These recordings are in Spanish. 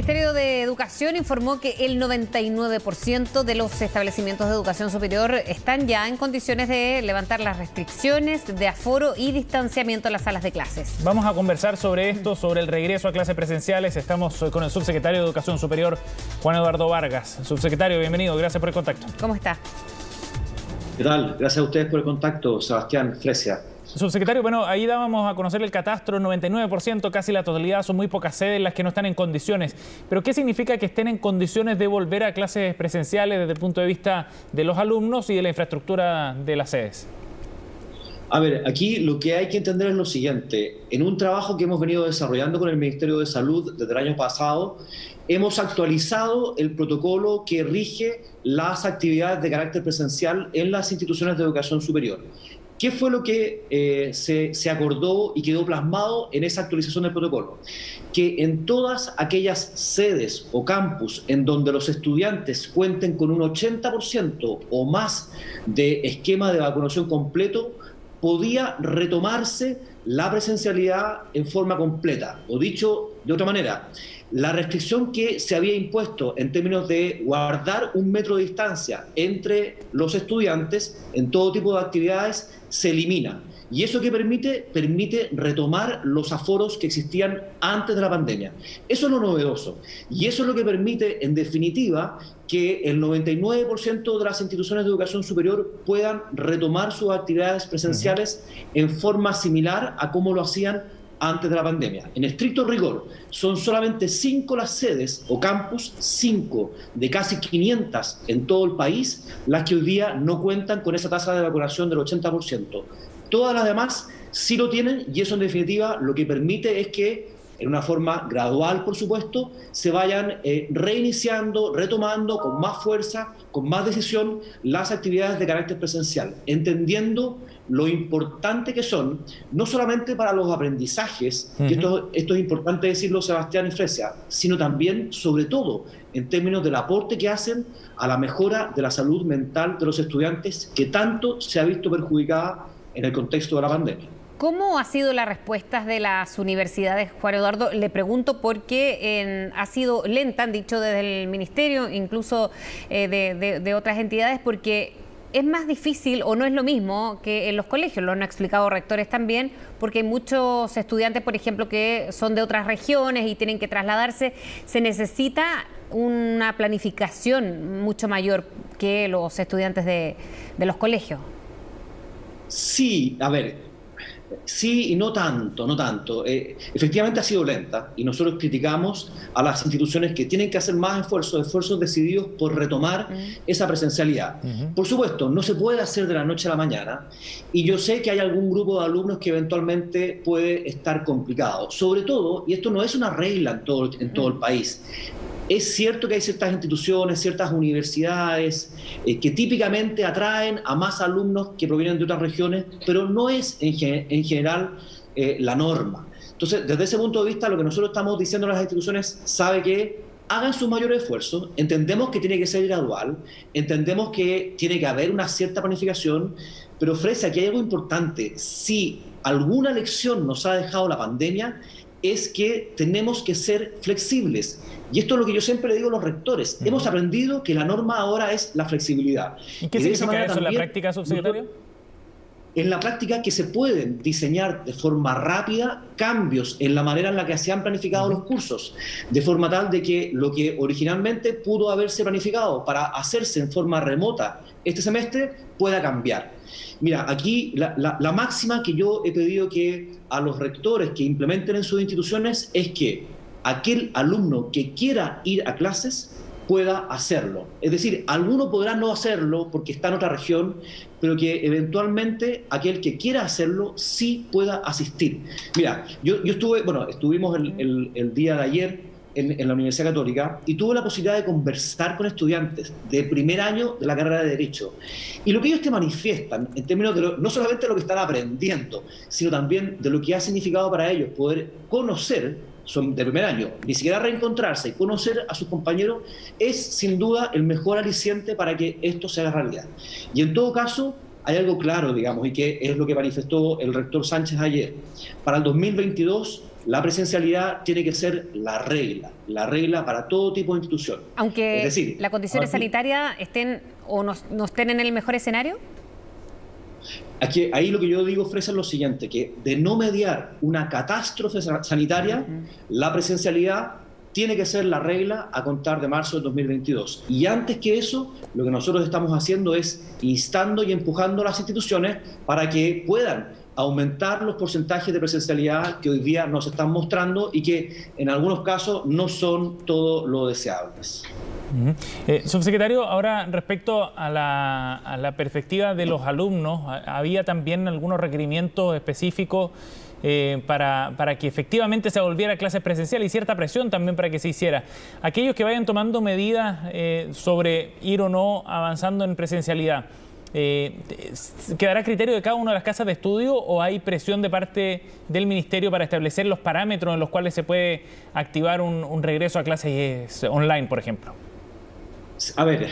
El Ministerio de Educación informó que el 99% de los establecimientos de educación superior están ya en condiciones de levantar las restricciones de aforo y distanciamiento en las salas de clases. Vamos a conversar sobre esto, sobre el regreso a clases presenciales. Estamos con el subsecretario de Educación Superior, Juan Eduardo Vargas. Subsecretario, bienvenido. Gracias por el contacto. ¿Cómo está? ¿Qué tal? Gracias a ustedes por el contacto, Sebastián Fresia. Subsecretario, bueno, ahí dábamos a conocer el catastro, 99%, casi la totalidad, son muy pocas sedes las que no están en condiciones. Pero ¿qué significa que estén en condiciones de volver a clases presenciales desde el punto de vista de los alumnos y de la infraestructura de las sedes? A ver, aquí lo que hay que entender es lo siguiente. En un trabajo que hemos venido desarrollando con el Ministerio de Salud desde el año pasado, hemos actualizado el protocolo que rige las actividades de carácter presencial en las instituciones de educación superior. ¿Qué fue lo que se acordó y quedó plasmado en esa actualización del protocolo? Que en todas aquellas sedes o campus en donde los estudiantes cuenten con un 80% o más de esquema de vacunación completo, podía retomarse la presencialidad en forma completa. O dicho de otra manera, la restricción que se había impuesto en términos de guardar 1 metro de distancia entre los estudiantes en todo tipo de actividades se elimina. ¿Y eso qué permite? Permite retomar los aforos que existían antes de la pandemia. Eso es lo novedoso. Y eso es lo que permite, en definitiva, que el 99% de las instituciones de educación superior puedan retomar sus actividades presenciales en forma similar a como lo hacían antes de la pandemia. En estricto rigor, son solamente 5 las sedes o campus, 5 de casi 500 en todo el país, las que hoy día no cuentan con esa tasa de vacunación del 80%. Todas las demás sí lo tienen, y eso en definitiva lo que permite es que, en una forma gradual por supuesto, se vayan reiniciando, retomando con más fuerza, con más decisión, las actividades de carácter presencial, entendiendo lo importante que son, no solamente para los aprendizajes, que esto es importante decirlo, Sebastián y Fresia, sino también, sobre todo, en términos del aporte que hacen a la mejora de la salud mental de los estudiantes, que tanto se ha visto perjudicada en el contexto de la pandemia. ¿Cómo ha sido la respuesta de las universidades, Juan Eduardo? Le pregunto porque ha sido lenta, han dicho desde el Ministerio, incluso de otras entidades, porque es más difícil o no es lo mismo que en los colegios, lo han explicado rectores también, porque hay muchos estudiantes, por ejemplo, que son de otras regiones y tienen que trasladarse. Se necesita una planificación mucho mayor que los estudiantes de los colegios. Sí, a ver, sí y no tanto, no tanto. Efectivamente ha sido lenta y nosotros criticamos a las instituciones que tienen que hacer más esfuerzos decididos por retomar esa presencialidad. Por supuesto, no se puede hacer de la noche a la mañana, y yo sé que hay algún grupo de alumnos que eventualmente puede estar complicado. Sobre todo, y esto no es una regla en todo el país, es cierto que hay ciertas instituciones, ciertas universidades que típicamente atraen a más alumnos que provienen de otras regiones, pero no es en general la norma. Entonces, desde ese punto de vista, lo que nosotros estamos diciendo a las instituciones, sabe que hagan sus mayores esfuerzos, entendemos que tiene que ser gradual, entendemos que tiene que haber una cierta planificación, pero Fresia, aquí hay algo importante. Si alguna lección nos ha dejado la pandemia, es que tenemos que ser flexibles. Y esto es lo que yo siempre le digo a los rectores. Hemos aprendido que la norma ahora es la flexibilidad. ¿Y qué significa eso en la práctica, subsecretario? En la práctica, que se pueden diseñar de forma rápida cambios en la manera en la que se han planificado los cursos, de forma tal de que lo que originalmente pudo haberse planificado para hacerse en forma remota este semestre pueda cambiar. Mira, aquí la máxima que yo he pedido que a los rectores que implementen en sus instituciones es que aquel alumno que quiera ir a clases pueda hacerlo. Es decir, alguno podrá no hacerlo porque está en otra región, pero que eventualmente aquel que quiera hacerlo sí pueda asistir. Mira, estuvimos el día de ayer en la Universidad Católica y tuve la posibilidad de conversar con estudiantes de primer año de la carrera de Derecho. Y lo que ellos te manifiestan en términos de no solamente lo que están aprendiendo, sino también de lo que ha significado para ellos poder conocer, son de primer año, ni siquiera reencontrarse y conocer a sus compañeros, es sin duda el mejor aliciente para que esto se haga realidad. Y en todo caso, hay algo claro, digamos, y que es lo que manifestó el rector Sánchez ayer. Para el 2022 la presencialidad tiene que ser la regla para todo tipo de institución. Aunque es decir, las condiciones sanitarias estén o no estén en el mejor escenario. Aquí, ahí lo que yo digo, Fresa, es lo siguiente, que de no mediar una catástrofe sanitaria, la presencialidad tiene que ser la regla a contar de marzo de 2022. Y antes que eso, lo que nosotros estamos haciendo es instando y empujando a las instituciones para que puedan aumentar los porcentajes de presencialidad que hoy día nos están mostrando y que en algunos casos no son todo lo deseables. Subsecretario, ahora respecto a la perspectiva de los alumnos, había también algunos requerimientos específicos para que efectivamente se volviera a clases presenciales y cierta presión también para que se hiciera. Aquellos que vayan tomando medidas sobre ir o no avanzando en presencialidad, ¿quedará a criterio de cada una de las casas de estudio o hay presión de parte del Ministerio para establecer los parámetros en los cuales se puede activar un regreso a clases online, por ejemplo? A ver,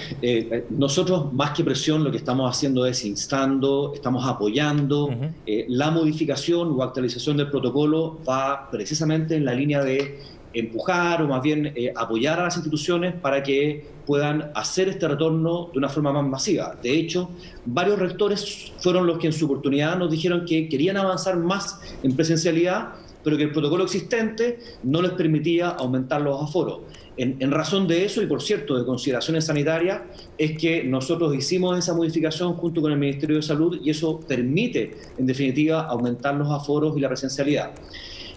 nosotros más que presión lo que estamos haciendo es instando, estamos apoyando. La modificación o actualización del protocolo va precisamente en la línea de empujar o más bien apoyar a las instituciones para que puedan hacer este retorno de una forma más masiva. De hecho, varios rectores fueron los que en su oportunidad nos dijeron que querían avanzar más en presencialidad, pero que el protocolo existente no les permitía aumentar los aforos. En razón de eso, y por cierto, de consideraciones sanitarias, es que nosotros hicimos esa modificación junto con el Ministerio de Salud y eso permite, en definitiva, aumentar los aforos y la presencialidad.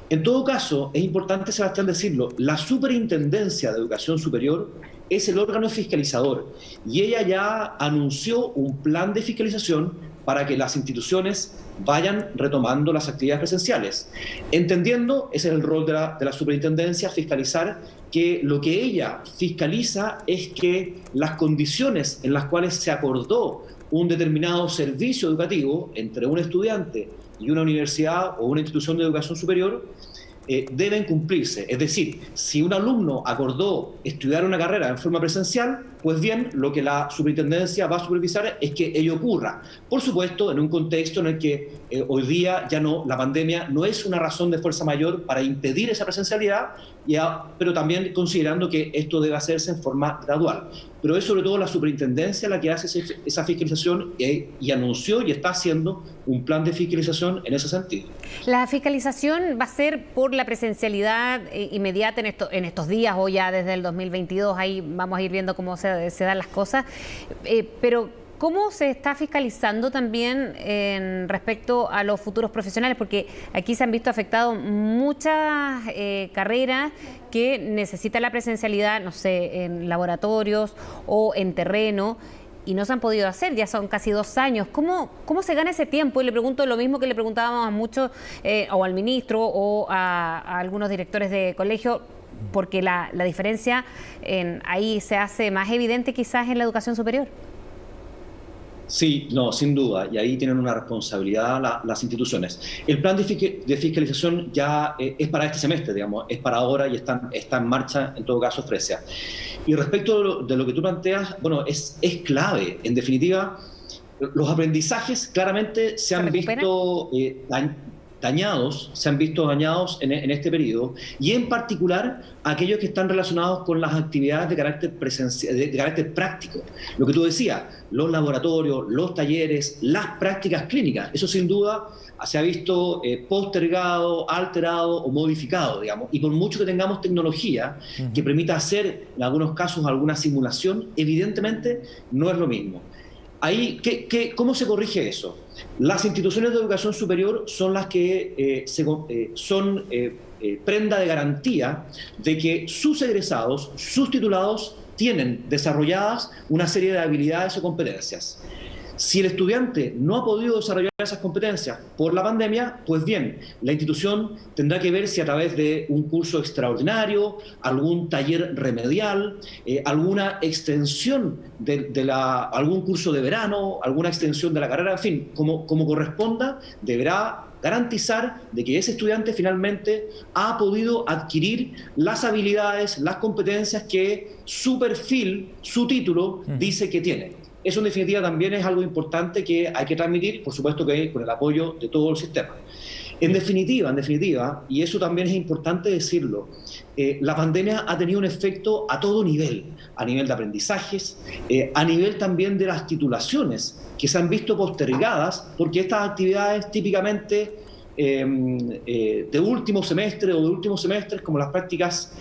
En todo caso, es importante, Sebastián, decirlo, la Superintendencia de Educación Superior es el órgano fiscalizador y ella ya anunció un plan de fiscalización para que las instituciones vayan retomando las actividades presenciales. Entendiendo, ese es el rol de la superintendencia, fiscalizar, que lo que ella fiscaliza es que las condiciones en las cuales se acordó un determinado servicio educativo entre un estudiante y una universidad o una institución de educación superior deben cumplirse. Es decir, si un alumno acordó estudiar una carrera en forma presencial, pues bien, lo que la superintendencia va a supervisar es que ello ocurra. Por supuesto, en un contexto en el que hoy día ya no, la pandemia no es una razón de fuerza mayor para impedir esa presencialidad, pero también considerando que esto debe hacerse en forma gradual. Pero es sobre todo la superintendencia la que hace esa fiscalización y anunció y está haciendo un plan de fiscalización en ese sentido. ¿La fiscalización va a ser por la presencialidad inmediata en estos días o ya desde el 2022? Ahí vamos a ir viendo cómo se dan las cosas. Pero ¿cómo se está fiscalizando también respecto a los futuros profesionales? Porque aquí se han visto afectadas muchas carreras que necesitan la presencialidad, no sé, en laboratorios o en terreno, y no se han podido hacer, ya son casi 2 años. ¿Cómo se gana ese tiempo? Y le pregunto lo mismo que le preguntábamos a muchos, o al ministro, o a algunos directores de colegio, porque la diferencia ahí se hace más evidente quizás en la educación superior. Sí, no, sin duda, y ahí tienen una responsabilidad las instituciones. El plan de fiscalización ya es para este semestre, digamos, es para ahora y está en marcha, en todo caso, Fresia. Y respecto de lo que tú planteas, bueno, es clave. En definitiva, los aprendizajes claramente se han visto dañados en este periodo, y en particular aquellos que están relacionados con las actividades de carácter práctico. Lo que tú decías, los laboratorios, los talleres, las prácticas clínicas, eso sin duda se ha visto postergado, alterado o modificado, digamos, y por mucho que tengamos tecnología que permita hacer en algunos casos alguna simulación, evidentemente no es lo mismo. Ahí, ¿cómo se corrige eso? Las instituciones de educación superior son las que son prenda de garantía de que sus egresados, sus titulados, tienen desarrolladas una serie de habilidades o competencias. Si el estudiante no ha podido desarrollar esas competencias por la pandemia, pues bien, la institución tendrá que ver si a través de un curso extraordinario, algún taller remedial, alguna extensión algún curso de verano, alguna extensión de la carrera, en fin, como corresponda, deberá garantizar de que ese estudiante finalmente ha podido adquirir las habilidades, las competencias que su perfil, su título, dice que tiene. Eso en definitiva también es algo importante que hay que transmitir, por supuesto que con el apoyo de todo el sistema. En definitiva, y eso también es importante decirlo, la pandemia ha tenido un efecto a todo nivel, a nivel de aprendizajes, a nivel también de las titulaciones, que se han visto postergadas, porque estas actividades típicamente de último semestre o de últimos semestres, como las prácticas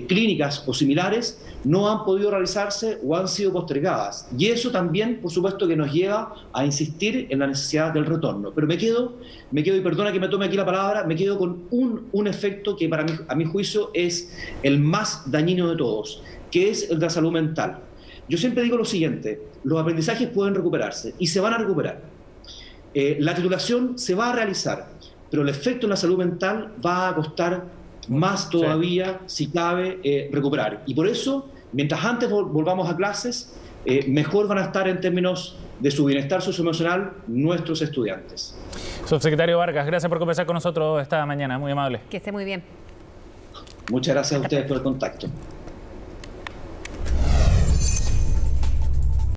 clínicas o similares, no han podido realizarse o han sido postergadas. Y eso también, por supuesto, que nos lleva a insistir en la necesidad del retorno. Pero me quedo, y perdona que me tome aquí la palabra, me quedo con un efecto que para mí, a mi juicio, es el más dañino de todos, que es el de la salud mental. Yo siempre digo lo siguiente: los aprendizajes pueden recuperarse y se van a recuperar. La titulación se va a realizar, pero el efecto en la salud mental va a costar más todavía, si cabe, recuperar. Y por eso, mientras antes volvamos a clases, mejor van a estar en términos de su bienestar socioemocional nuestros estudiantes. Subsecretario Vargas, gracias por conversar con nosotros esta mañana, muy amable. Que esté muy bien. Muchas gracias a ustedes por el contacto.